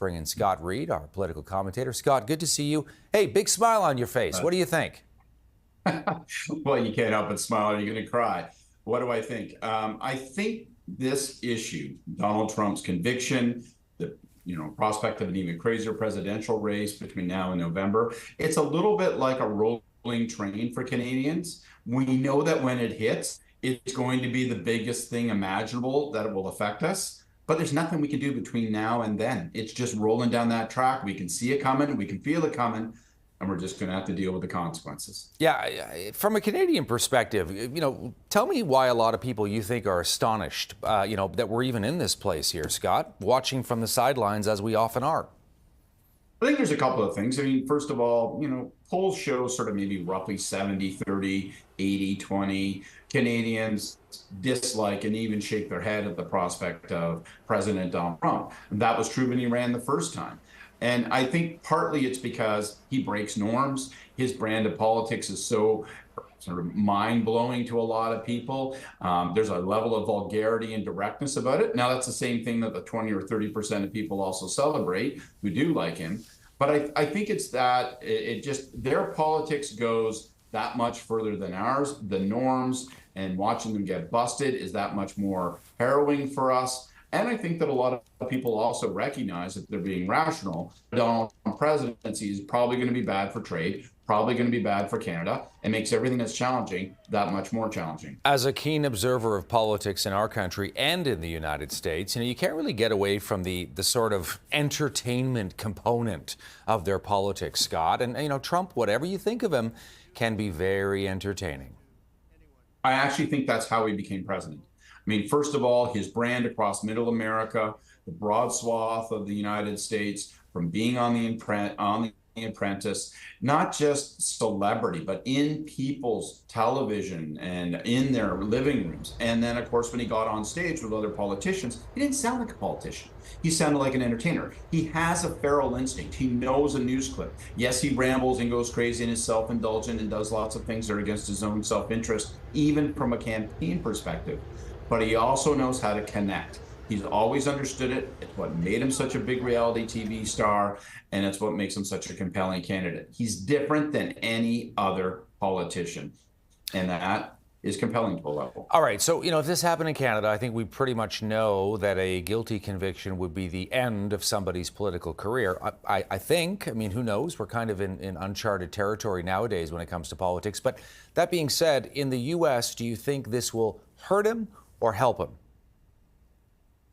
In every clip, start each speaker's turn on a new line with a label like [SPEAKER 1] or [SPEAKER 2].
[SPEAKER 1] bring in Scott Reid, our political commentator. Scott, good to see you. Hey, big smile on your face. What do you think?
[SPEAKER 2] Well, you can't help but smile or you're going to cry. What do I think? I think this issue, Donald Trump's conviction, the prospect of an even crazier presidential race between now and November, it's a little bit like a rolling train for Canadians. We know that when it hits, it's going to be the biggest thing imaginable that it will affect us. But there's nothing we can do between now and then. It's just rolling down that track. We can see it coming, we can feel it coming, and we're just going to have to deal with the consequences.
[SPEAKER 1] Yeah, from a Canadian perspective, tell me why a lot of people you think are astonished, that we're even in this place here, Scott, watching from the sidelines as we often are.
[SPEAKER 2] I think there's a couple of things. I mean, first of all, polls show sort of maybe roughly 70-30, 80-20. Canadians dislike and even shake their head at the prospect of President Donald Trump. And that was true when he ran the first time. And I think partly it's because he breaks norms. His brand of politics is so sort of mind-blowing to a lot of people. There's a level of vulgarity and directness about it. Now, that's the same thing that the 20 or 30% of people also celebrate who do like him. But I think it's that it just, their politics goes that much further than ours. The norms and watching them get busted is that much more harrowing for us. And I think that a lot of people also recognize that they're being rational. Donald Trump's presidency is probably going to be bad for trade, probably going to be bad for Canada, and makes everything that's challenging that much more challenging.
[SPEAKER 1] As a keen observer of politics in our country and in the United States, you can't really get away from the sort of entertainment component of their politics, Scott. And, Trump, whatever you think of him, can be very entertaining.
[SPEAKER 2] I actually think that's how he became president. I mean, first of all, his brand across middle America, the broad swath of the United States, from being on the Apprentice, not just celebrity, but in people's television and in their living rooms. And then, of course, when he got on stage with other politicians, he didn't sound like a politician. He sounded like an entertainer. He has a feral instinct. He knows a news clip. Yes, he rambles and goes crazy and is self-indulgent and does lots of things that are against his own self-interest, even from a campaign perspective. But he also knows how to connect. He's always understood it. It's what made him such a big reality TV star, and it's what makes him such a compelling candidate. He's different than any other politician, and that is compelling to a level.
[SPEAKER 1] All right, so, if this happened in Canada, I think we pretty much know that a guilty conviction would be the end of somebody's political career. I think, who knows? We're kind of in uncharted territory nowadays when it comes to politics. But that being said, in the U.S., do you think this will hurt him or help him?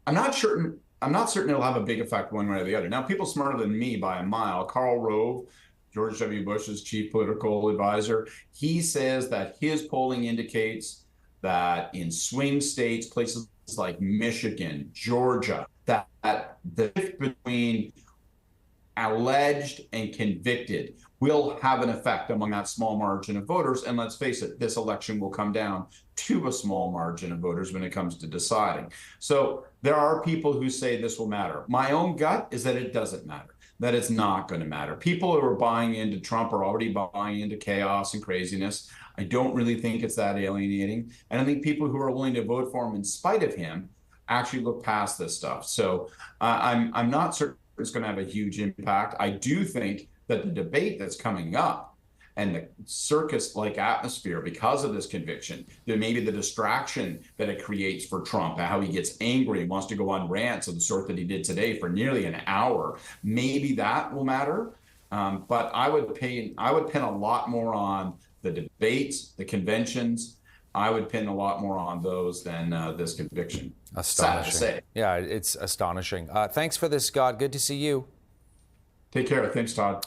[SPEAKER 2] I'm not certain it'll have a big effect one way or the other. Now, people smarter than me by a mile, Karl Rove, George W. Bush's chief political advisor, he says that his polling indicates that in swing states, places like Michigan, Georgia, that the difference between alleged and convicted will have an effect among that small margin of voters. And let's face it, this election will come down to a small margin of voters when it comes to deciding. So there are people who say this will matter. My own gut is that it doesn't matter, that it's not going to matter. People who are buying into Trump are already buying into chaos and craziness. I don't really think it's that alienating. And I think people who are willing to vote for him in spite of him actually look past this stuff. So I'm not certain it's going to have a huge impact. I do think that the debate that's coming up and the circus-like atmosphere because of this conviction, that maybe the distraction that it creates for Trump, how he gets angry and wants to go on rants of the sort that he did today for nearly an hour, maybe that will matter. But I would pin a lot more on the debates, the conventions. I would pin a lot more on those than this conviction.
[SPEAKER 1] Astonishing.
[SPEAKER 2] Sad to say.
[SPEAKER 1] Yeah, it's astonishing. Thanks for this, Scott. Good to see you.
[SPEAKER 2] Take care. Thanks, Todd.